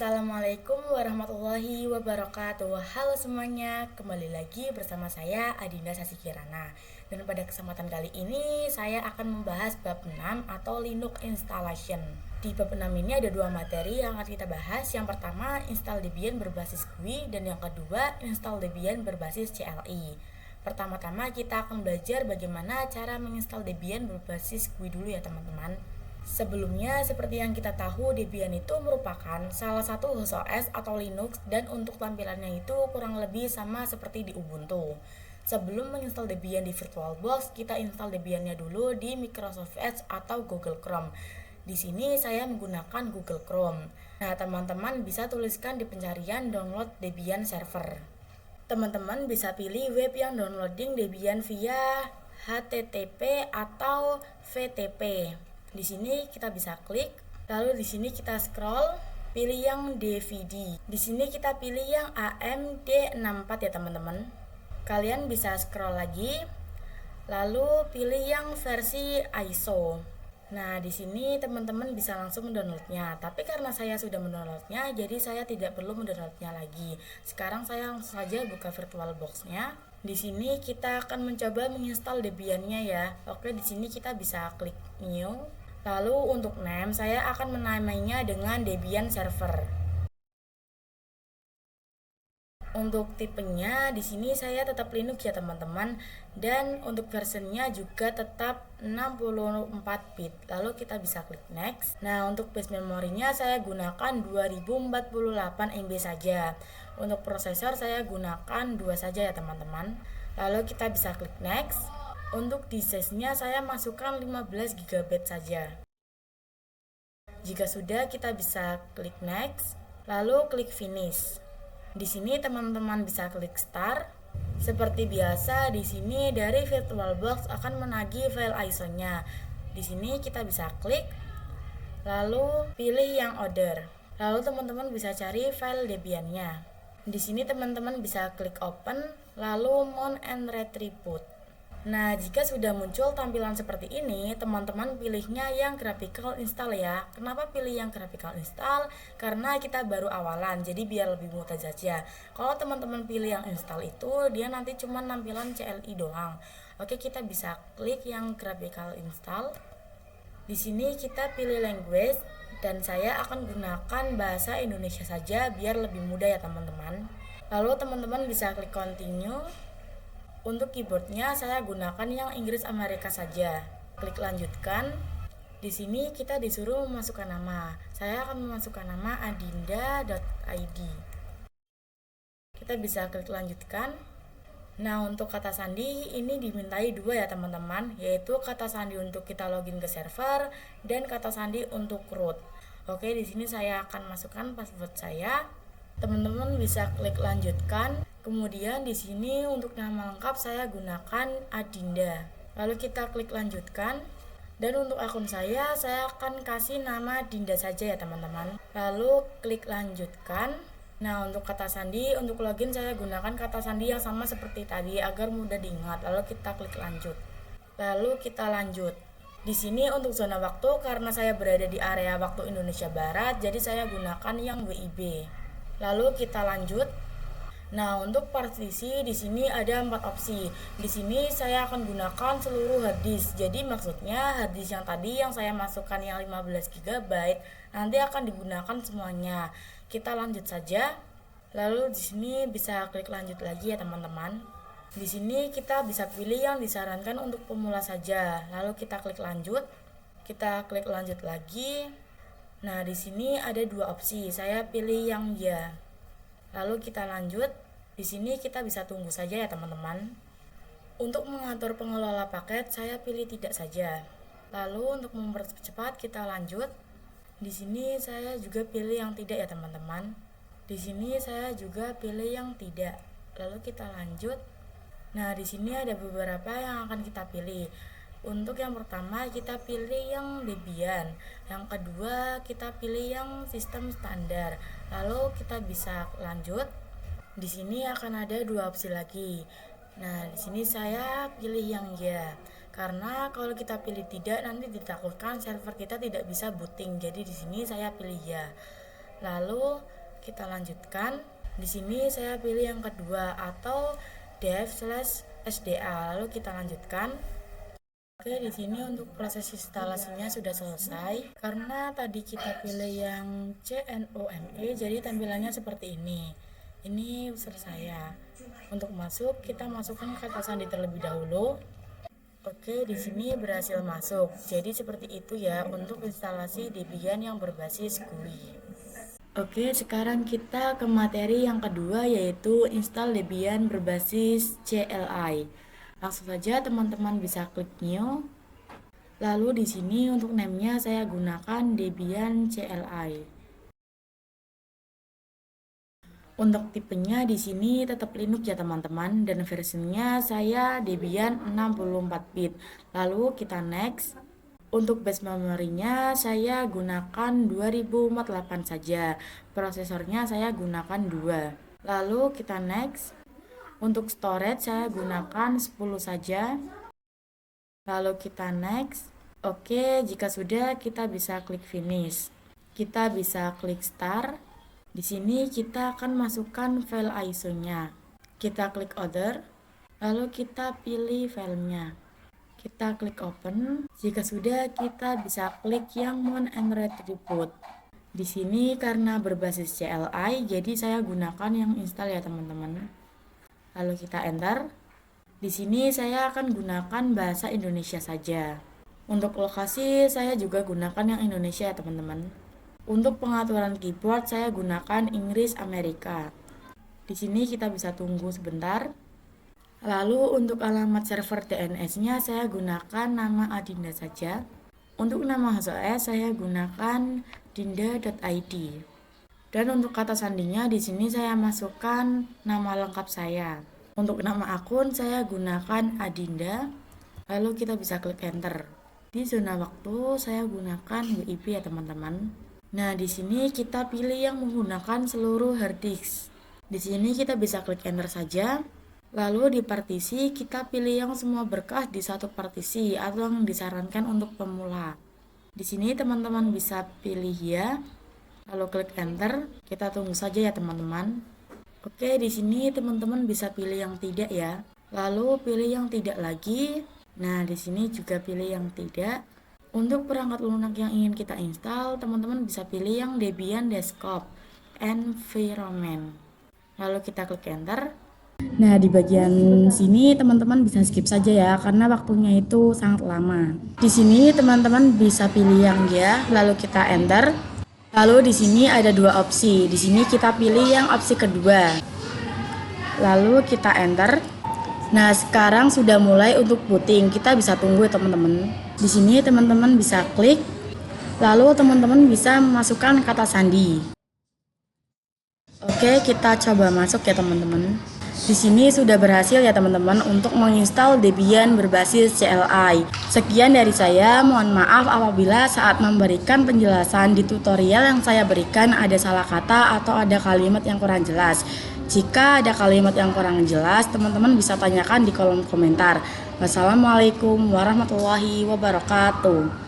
Assalamualaikum warahmatullahi wabarakatuh. Halo semuanya, kembali lagi bersama saya Adinda Sasi Kirana. Dan pada kesempatan kali ini saya akan membahas bab 6 atau Linux Installation. Di bab 6 ini ada dua materi yang akan kita bahas. Yang pertama, install Debian berbasis GUI, dan yang kedua, install Debian berbasis CLI. Pertama-tama kita akan belajar bagaimana cara menginstal Debian berbasis GUI dulu ya teman-teman. Sebelumnya, seperti yang kita tahu, Debian itu merupakan salah satu host OS atau Linux, dan untuk tampilannya itu kurang lebih sama seperti di Ubuntu. Sebelum menginstal Debian di VirtualBox, kita install Debiannya dulu di Microsoft Edge atau Google Chrome. Di sini saya menggunakan Google Chrome. Nah, teman-teman bisa tuliskan di pencarian download Debian server. Teman-teman bisa pilih web yang downloading Debian via HTTP atau VTP. Di sini kita bisa klik, lalu di sini kita scroll, pilih yang DVD. Di sini kita pilih yang AMD64 ya teman-teman. Kalian bisa scroll lagi, lalu pilih yang versi ISO. Nah, di sini teman-teman bisa langsung mendownloadnya. Tapi karena saya sudah mendownloadnya, jadi saya tidak perlu mendownloadnya lagi. Sekarang saya langsung saja buka VirtualBox-nya. Di sini kita akan mencoba menginstal Debian-nya ya. Oke, di sini kita bisa klik New. Lalu untuk name saya akan menamainya dengan Debian Server. Untuk tipenya di sini saya tetap Linux ya teman-teman, dan untuk versionnya juga tetap 64 bit. Lalu kita bisa klik next. Nah, untuk base memorinya saya gunakan 2048 MB saja. Untuk prosesor saya gunakan 2 saja ya teman-teman. Lalu kita bisa klik next. Untuk disk-nya saya masukkan 15 GB saja. Jika sudah, kita bisa klik next, lalu klik finish. Di sini teman-teman bisa klik start. Seperti biasa, di sini dari VirtualBox akan menagih file ISO-nya. Di sini kita bisa klik, lalu pilih yang order. Lalu teman-teman bisa cari file Debian-nya. Di sini teman-teman bisa klik open, lalu mount and retrieve. Nah, jika sudah muncul tampilan seperti ini, teman-teman pilihnya yang graphical install ya. Kenapa pilih yang graphical install? Karena kita baru awalan, jadi biar lebih mudah saja. Kalau teman-teman pilih yang install itu, dia nanti cuma tampilan CLI doang. Oke, kita bisa klik yang graphical install. Di sini kita pilih language, dan saya akan gunakan bahasa Indonesia saja biar lebih mudah ya teman-teman. Lalu teman-teman bisa klik continue. Untuk keyboardnya saya gunakan yang Inggris Amerika saja. Klik lanjutkan. Di sini kita disuruh memasukkan nama. Saya akan memasukkan nama adinda.id. Kita bisa klik lanjutkan. Nah, untuk kata sandi ini dimintai 2 ya teman-teman, yaitu kata sandi untuk kita login ke server dan kata sandi untuk root. Oke, di sini saya akan masukkan password saya. Teman-teman bisa klik lanjutkan. Kemudian di sini untuk nama lengkap saya gunakan Adinda. Lalu kita klik lanjutkan. Dan untuk akun saya akan kasih nama Dinda saja ya teman-teman. Lalu klik lanjutkan. Nah, untuk kata sandi untuk login saya gunakan kata sandi yang sama seperti tadi agar mudah diingat. Lalu kita klik lanjut. Lalu kita lanjut. Di sini untuk zona waktu, karena saya berada di area waktu Indonesia Barat, jadi saya gunakan yang WIB. Lalu kita lanjut. Nah, untuk partisi di sini ada 4 opsi. Di sini saya akan gunakan seluruh harddisk. Jadi maksudnya harddisk yang tadi yang saya masukkan yang 15 GB nanti akan digunakan semuanya. Kita lanjut saja. Lalu di sini bisa klik lanjut lagi ya teman-teman. Di sini kita bisa pilih yang disarankan untuk pemula saja. Lalu kita klik lanjut. Kita klik lanjut lagi. Nah, di sini ada 2 opsi. Saya pilih yang ya. Lalu kita lanjut. Di sini kita bisa tunggu saja ya teman-teman. Untuk mengatur pengelola paket saya pilih tidak saja. Lalu untuk mempercepat kita lanjut. Di sini saya juga pilih yang tidak ya teman-teman. Di sini saya juga pilih yang tidak. Lalu kita lanjut. Nah, di sini ada beberapa yang akan kita pilih. Untuk yang pertama kita pilih yang Debian. Yang kedua kita pilih yang sistem standar. Lalu kita bisa lanjut. Di sini akan ada 2 opsi lagi. Nah, di sini saya pilih yang ya. Karena kalau kita pilih tidak nanti ditakutkan server kita tidak bisa booting. Jadi di sini saya pilih ya. Lalu kita lanjutkan. Di sini saya pilih yang kedua atau dev/sda. Lalu kita lanjutkan. Oke, di sini untuk proses instalasinya sudah selesai. Karena tadi kita pilih yang CNOME, jadi tampilannya seperti ini. Ini user saya. Untuk masuk, kita masukkan kata sandi terlebih dahulu. Oke, di sini berhasil masuk. Jadi seperti itu ya untuk instalasi Debian yang berbasis GUI. Oke, sekarang kita ke materi yang kedua, yaitu install Debian berbasis CLI. Langsung saja teman-teman bisa klik new. Lalu di sini untuk name-nya saya gunakan Debian CLI. Untuk tipenya di sini tetap Linux ya teman-teman, dan versinya saya Debian 64-bit. Lalu kita next. Untuk base memorinya saya gunakan 2048 saja. Prosesornya saya gunakan 2. Lalu kita next. Untuk storage saya gunakan 10 saja. Lalu kita next. Oke, jika sudah kita bisa klik finish. Kita bisa klik start. Di sini kita akan masukkan file ISO-nya. Kita klik other, lalu kita pilih filenya. Kita klik open. Jika sudah, kita bisa klik yang mount and retribution. Di sini karena berbasis CLI, jadi saya gunakan yang install ya teman-teman. Lalu kita enter. Di sini saya akan gunakan bahasa Indonesia saja. Untuk lokasi saya juga gunakan yang Indonesia ya teman-teman. Untuk pengaturan keyboard saya gunakan Inggris Amerika. Di sini kita bisa tunggu sebentar. Lalu untuk alamat server DNS-nya saya gunakan nama Adinda saja. Untuk nama HostOS saya gunakan dinda.id. Dan untuk kata sandinya di sini saya masukkan nama lengkap saya. Untuk nama akun saya gunakan Adinda. Lalu kita bisa klik enter. Di zona waktu saya gunakan WIB ya teman-teman. Nah, di sini kita pilih yang menggunakan seluruh hard disk. Di sini kita bisa klik enter saja. Lalu di partisi kita pilih yang semua berkas di satu partisi atau yang disarankan untuk pemula. Di sini teman-teman bisa pilih ya. Lalu klik enter. Kita tunggu saja ya teman-teman. Oke, di sini teman-teman bisa pilih yang tidak ya. Lalu pilih yang tidak lagi. Nah, di sini juga pilih yang tidak. Untuk perangkat lunak yang ingin kita install, teman-teman bisa pilih yang Debian Desktop Environment. Lalu kita klik enter. Nah, di bagian sini teman-teman bisa skip saja ya, karena waktunya itu sangat lama. Di sini teman-teman bisa pilih yang ya, lalu kita enter. Lalu di sini ada dua opsi. Di sini kita pilih yang opsi kedua. Lalu kita enter. Nah, sekarang sudah mulai untuk booting. Kita bisa tunggu ya teman-teman. Di sini teman-teman bisa klik, lalu teman-teman bisa memasukkan kata sandi. Oke, kita coba masuk ya teman-teman. Di sini sudah berhasil ya teman-teman untuk menginstal Debian berbasis CLI. Sekian dari saya, mohon maaf apabila saat memberikan penjelasan di tutorial yang saya berikan ada salah kata atau ada kalimat yang kurang jelas. Jika ada kalimat yang kurang jelas, teman-teman bisa tanyakan di kolom komentar. Wassalamualaikum warahmatullahi wabarakatuh.